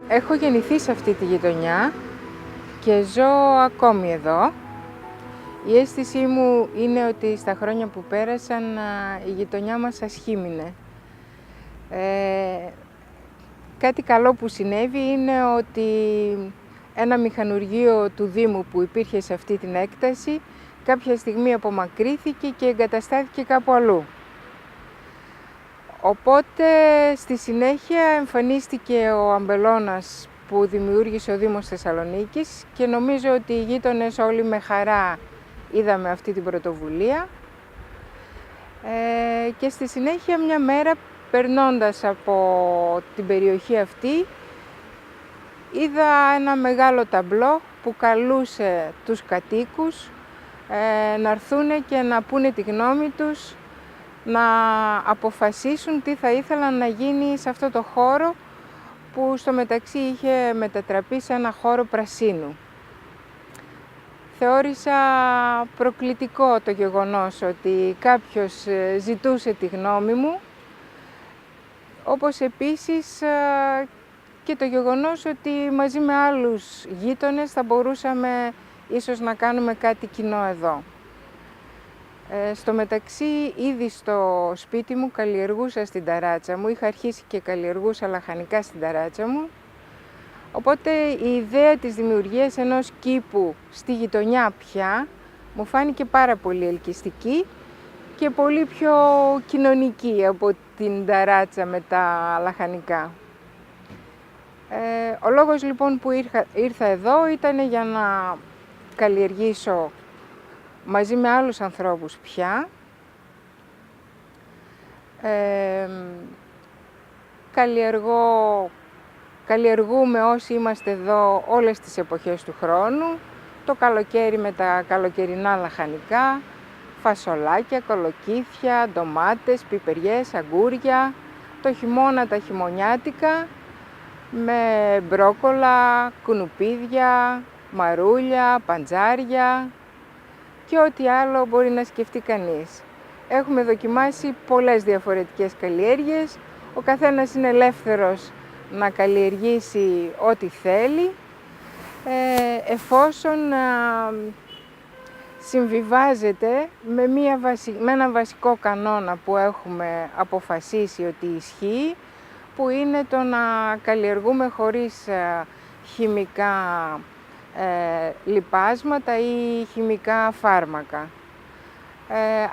Έχω γεννηθεί σε αυτή τη γειτονιά και ζω ακόμη εδώ. Η αίσθησή μου είναι ότι στα χρόνια που πέρασαν η γειτονιά μας ασχήμινε. Κάτι καλό που συνέβη είναι ότι ένα μηχανουργείο του Δήμου που υπήρχε σε αυτή την έκταση κάποια στιγμή απομακρύθηκε και εγκαταστάθηκε κάπου αλλού. Οπότε στη συνέχεια εμφανίστηκε ο αμπελώνας που δημιούργησε ο Δήμος Θεσσαλονίκης και νομίζω ότι οι γείτονες όλοι με χαρά είδαμε αυτή την πρωτοβουλία. Και στη συνέχεια μια μέρα περνώντας από την περιοχή αυτή είδα ένα μεγάλο ταμπλό που καλούσε τους κατοίκους να έρθουν και να πούνε τη γνώμη τους, να αποφασίσουν τι θα ήθελαν να γίνει σε αυτό το χώρο που στο μεταξύ είχε μετατραπεί σε ένα χώρο πρασίνου. Θεώρησα προκλητικό το γεγονός ότι κάποιος ζητούσε τη γνώμη μου, όπως επίσης και το γεγονός ότι μαζί με άλλους γείτονες θα μπορούσαμε ίσως να κάνουμε κάτι κοινό εδώ. Στο μεταξύ, ήδη στο σπίτι μου καλλιεργούσα στην ταράτσα μου, είχα αρχίσει και καλλιεργούσα λαχανικά στην ταράτσα μου, οπότε η ιδέα της δημιουργίας ενός κήπου στη γειτονιά πια μου φάνηκε πάρα πολύ ελκυστική και πολύ πιο κοινωνική από την ταράτσα με τα λαχανικά. Ο λόγος λοιπόν που ήρθα εδώ ήταν για να καλλιεργήσω μαζί με άλλους ανθρώπους πια. Καλλιεργούμε όσοι είμαστε εδώ όλες τις εποχές του χρόνου. Το καλοκαίρι με τα καλοκαιρινά λαχανικά, φασολάκια, κολοκύθια, ντομάτες, πιπεριές, αγκούρια. Το χειμώνα τα χειμωνιάτικα με μπρόκολα, κουνουπίδια, μαρούλια, παντζάρια και ό,τι άλλο μπορεί να σκεφτεί κανείς. Έχουμε δοκιμάσει πολλές διαφορετικές καλλιέργειες. Ο καθένας είναι ελεύθερος να καλλιεργήσει ό,τι θέλει, εφόσον συμβιβάζεται με ένα βασικό κανόνα που έχουμε αποφασίσει ότι ισχύει, που είναι το να καλλιεργούμε χωρίς χημικά λιπάσματα ή χημικά φάρμακα.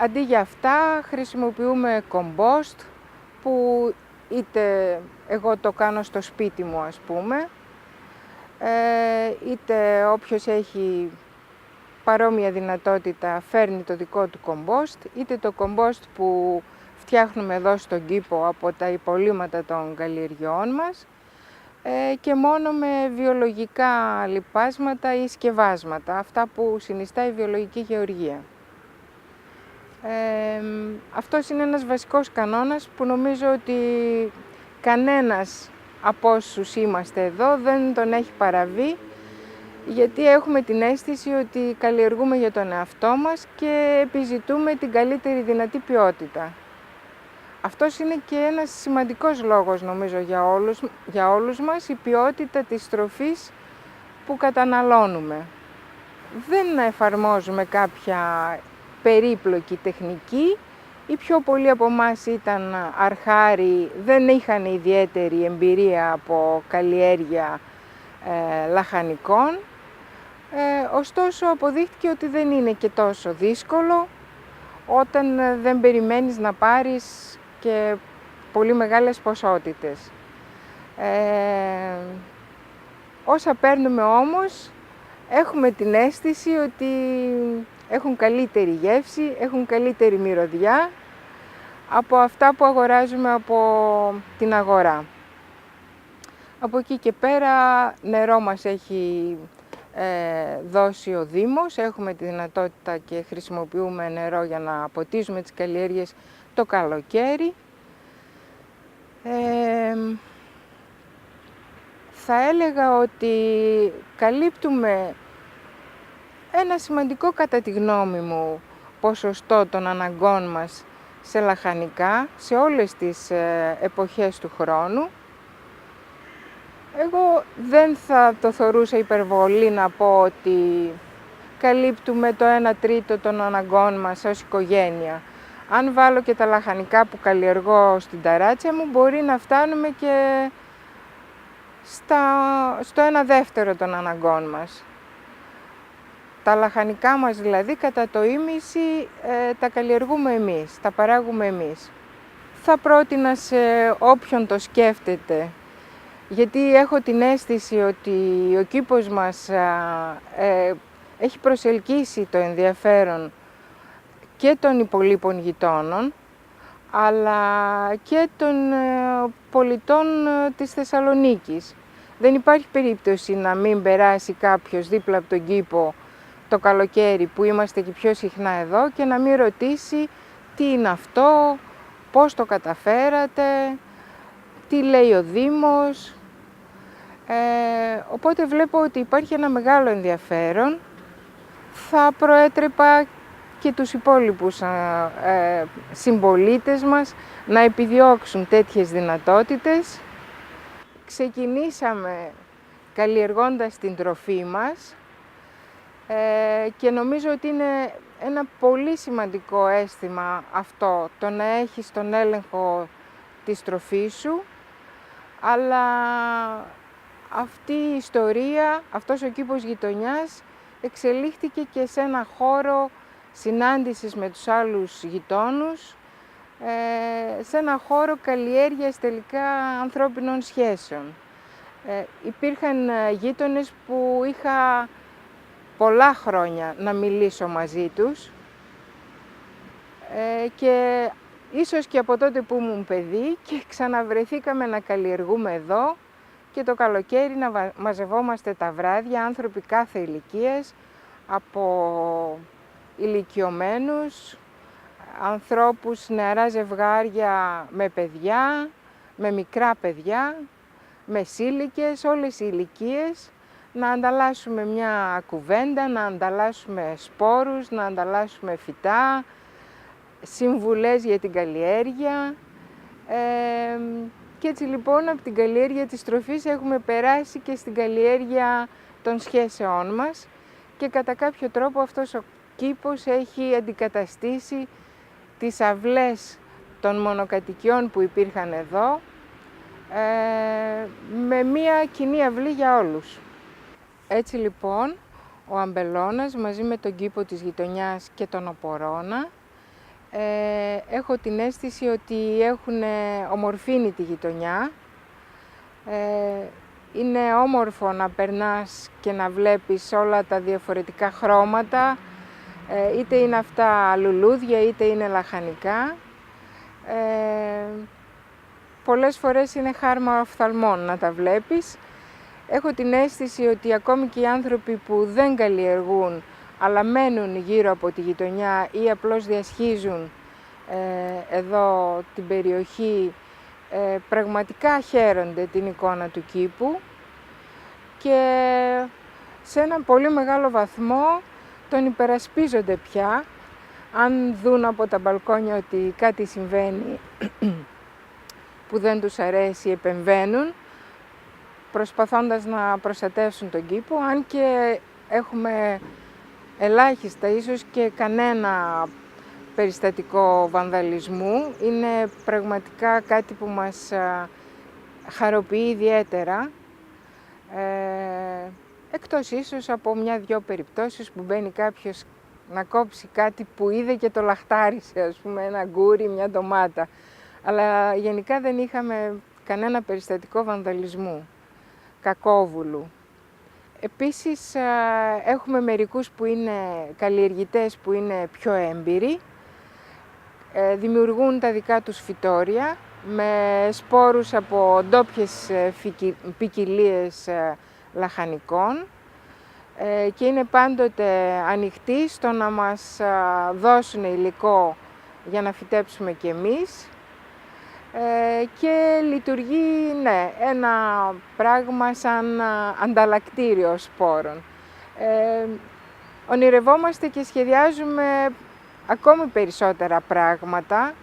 Αντί για αυτά χρησιμοποιούμε κομπόστ, που είτε εγώ το κάνω στο σπίτι μου ας πούμε, είτε όποιος έχει παρόμοια δυνατότητα φέρνει το δικό του κομπόστ, είτε το κομπόστ που φτιάχνουμε εδώ στον κήπο από τα υπολείμματα των καλλιεργειών μας, και μόνο με βιολογικά λιπάσματα ή σκευάσματα, αυτά που συνιστά η βιολογική γεωργία. Αυτός είναι ένας βασικός κανόνας που νομίζω ότι κανένας από όσους είμαστε εδώ δεν τον έχει παραβεί, γιατί έχουμε την αίσθηση ότι καλλιεργούμε για τον εαυτό μας και επιζητούμε την καλύτερη δυνατή ποιότητα. Αυτός είναι και ένας σημαντικός λόγος νομίζω για όλους μας, η ποιότητα της τροφής που καταναλώνουμε. Δεν εφαρμόζουμε κάποια περίπλοκη τεχνική, οι πιο πολλοί από εμάς ήταν αρχάροι, δεν είχαν ιδιαίτερη εμπειρία από καλλιέργεια λαχανικών, ωστόσο αποδείχτηκε ότι δεν είναι και τόσο δύσκολο όταν δεν περιμένεις να πάρεις και πολύ μεγάλες ποσότητες. Όσα παίρνουμε όμως, έχουμε την αίσθηση ότι έχουν καλύτερη γεύση, έχουν καλύτερη μυρωδιά από αυτά που αγοράζουμε από την αγορά. Από εκεί και πέρα νερό μας έχει δώσει ο Δήμος, έχουμε τη δυνατότητα και χρησιμοποιούμε νερό για να ποτίζουμε τις καλλιέργειες το καλοκαίρι. Θα έλεγα ότι καλύπτουμε ένα σημαντικό, κατά τη γνώμη μου, ποσοστό των αναγκών μας σε λαχανικά, σε όλες τις εποχές του χρόνου. Εγώ δεν θα το θεωρούσα υπερβολή να πω ότι καλύπτουμε το 1/3 των αναγκών μας ως οικογένεια. Αν βάλω και τα λαχανικά που καλλιεργώ στην ταράτσια μου, μπορεί να φτάνουμε και στο 1/2 των αναγκών μας. Τα λαχανικά μας δηλαδή κατά το ίμιση τα καλλιεργούμε εμείς, τα παράγουμε εμείς. Θα πρότεινα σε όποιον το σκέφτεται, γιατί έχω την αίσθηση ότι ο κήπος μας έχει προσελκύσει το ενδιαφέρον και των υπολείπων γειτόνων, αλλά και των πολιτών της Θεσσαλονίκης. Δεν υπάρχει περίπτωση να μην περάσει κάποιος δίπλα από τον κήπο το καλοκαίρι που είμαστε και πιο συχνά εδώ και να μην ρωτήσει τι είναι αυτό, πώς το καταφέρατε, τι λέει ο Δήμος. Οπότε βλέπω ότι υπάρχει ένα μεγάλο ενδιαφέρον. Θα προέτρεπα και τους υπόλοιπους συμπολίτες μας να επιδιώξουν τέτοιες δυνατότητες. Ξεκινήσαμε καλλιεργώντας την τροφή μας και νομίζω ότι είναι ένα πολύ σημαντικό αίσθημα αυτό, το να έχεις τον έλεγχο της τροφής σου, αλλά αυτή η ιστορία, αυτός ο κήπος γειτονιάς εξελίχθηκε και σε ένα χώρο συνάντησης με τους άλλους γειτόνους, σε ένα χώρο καλλιέργειας τελικά ανθρώπινων σχέσεων. Υπήρχαν γείτονες που είχα πολλά χρόνια να μιλήσω μαζί τους και ίσως και από τότε που ήμουν παιδί και ξαναβρεθήκαμε να καλλιεργούμε εδώ και το καλοκαίρι να μαζευόμαστε τα βράδια, άνθρωποι κάθε ηλικίας, από ηλικιωμένους, ανθρώπους, νεαρά ζευγάρια με παιδιά, με μικρά παιδιά, με σύλλικες, όλες οι ηλικίες, να ανταλλάσσουμε μια κουβέντα, να ανταλλάσσουμε σπόρους, να ανταλλάσσουμε φυτά, συμβουλές για την καλλιέργεια. Και έτσι λοιπόν από την καλλιέργεια της τροφής έχουμε περάσει και στην καλλιέργεια των σχέσεών μας και κατά κάποιο τρόπο αυτός ο κήπος έχει αντικαταστήσει τις αυλές των μονοκατοικιών που υπήρχαν εδώ με μία κοινή αυλή για όλους. Έτσι λοιπόν ο Αμπελώνας μαζί με τον κήπο της γειτονιάς και τον Οπορώνα έχω την αίσθηση ότι έχουν ομορφύνει τη γειτονιά. Είναι όμορφο να περνάς και να βλέπεις όλα τα διαφορετικά χρώματα, είτε είναι αυτά λουλούδια είτε είναι λαχανικά. Πολλές φορές είναι χάρμα οφθαλμών να τα βλέπεις. Έχω την αίσθηση ότι ακόμη και οι άνθρωποι που δεν καλλιεργούν αλλά μένουν γύρω από τη γειτονιά ή απλώς διασχίζουν εδώ την περιοχή, πραγματικά χαίρονται την εικόνα του κήπου και σε ένα πολύ μεγάλο βαθμό τον υπερασπίζονται πια. Αν δουν από τα μπαλκόνια ότι κάτι συμβαίνει που δεν τους αρέσει, επεμβαίνουν, προσπαθώντας να προστατεύσουν τον κήπο, αν και έχουμε ελάχιστα, ίσως και κανένα περιστατικό βανδαλισμού. Είναι πραγματικά κάτι που μας χαροποιεί ιδιαίτερα, εκτός ίσως από μια-δυο περιπτώσεις που μπαίνει κάποιος να κόψει κάτι που είδε και το λαχτάρισε, ας πούμε, ένα γκούρι, μια ντομάτα. Αλλά γενικά δεν είχαμε κανένα περιστατικό βανδαλισμού, κακόβουλου. Επίσης έχουμε μερικούς που είναι καλλιεργητές που είναι πιο έμπειροι, δημιουργούν τα δικά τους φυτόρια με σπόρους από ντόπιες ποικιλίες λαχανικών και είναι πάντοτε ανοιχτοί στο να μας δώσουν υλικό για να φυτέψουμε κι εμείς και λειτουργεί, ναι, ένα πράγμα σαν ανταλλακτήριο σπόρων. Ονειρευόμαστε και σχεδιάζουμε ακόμη περισσότερα πράγματα,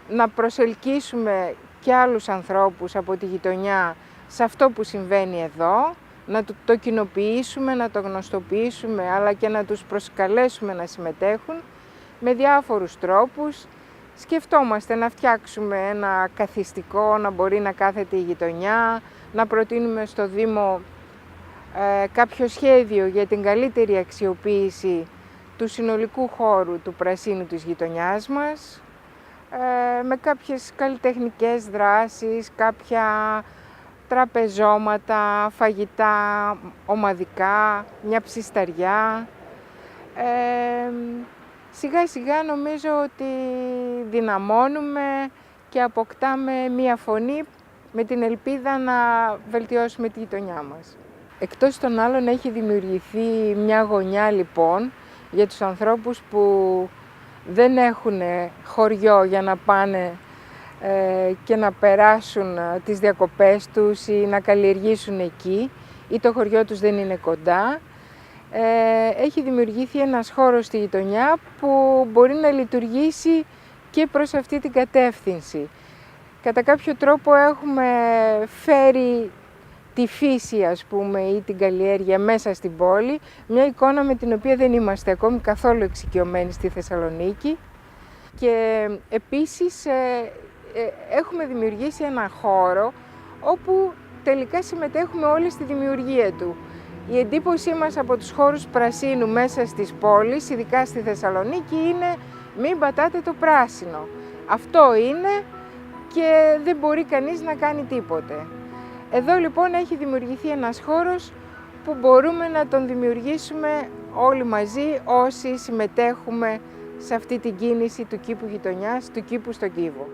να προσελκύσουμε και άλλους ανθρώπους από τη γειτονιά σε αυτό που συμβαίνει εδώ, να το κοινοποιήσουμε, να το γνωστοποιήσουμε, αλλά και να τους προσκαλέσουμε να συμμετέχουν με διάφορους τρόπους. Σκεφτόμαστε να φτιάξουμε ένα καθιστικό, να μπορεί να κάθεται η γειτονιά, να προτείνουμε στο Δήμο κάποιο σχέδιο για την καλύτερη αξιοποίηση του συνολικού χώρου του πρασίνου της γειτονιάς μας, με κάποιες καλλιτεχνικές δράσεις, κάποια τραπεζώματα, φαγητά ομαδικά, μια ψισταριά. Σιγά σιγά νομίζω ότι δυναμώνουμε και αποκτάμε μία φωνή με την ελπίδα να βελτιώσουμε τη γειτονιά μας. Εκτός των άλλων έχει δημιουργηθεί μια γωνιά λοιπόν για τους ανθρώπους που δεν έχουν χωριό για να πάνε και να περάσουν τις διακοπές τους ή να καλλιεργήσουν εκεί ή το χωριό τους δεν είναι κοντά. Έχει δημιουργηθεί ένας χώρος στη γειτονιά που μπορεί να λειτουργήσει και προς αυτή την κατεύθυνση. Κατά κάποιο τρόπο έχουμε φέρει τη φύση, ας πούμε, ή την καλλιέργεια μέσα στην πόλη, μια εικόνα με την οποία δεν είμαστε ακόμη καθόλου εξοικειωμένοι στη Θεσσαλονίκη. Και επίσης έχουμε δημιουργήσει ένα χώρο όπου τελικά συμμετέχουμε όλοι στη δημιουργία του. Η εντύπωσή μας από τους χώρους πρασίνου μέσα στις πόλεις, ειδικά στη Θεσσαλονίκη, είναι μην πατάτε το πράσινο. Αυτό είναι και δεν μπορεί κανείς να κάνει τίποτε. Εδώ λοιπόν έχει δημιουργηθεί ένας χώρος που μπορούμε να τον δημιουργήσουμε όλοι μαζί όσοι συμμετέχουμε σε αυτή την κίνηση του κήπου γειτονιάς, του κήπου στον Κήβο.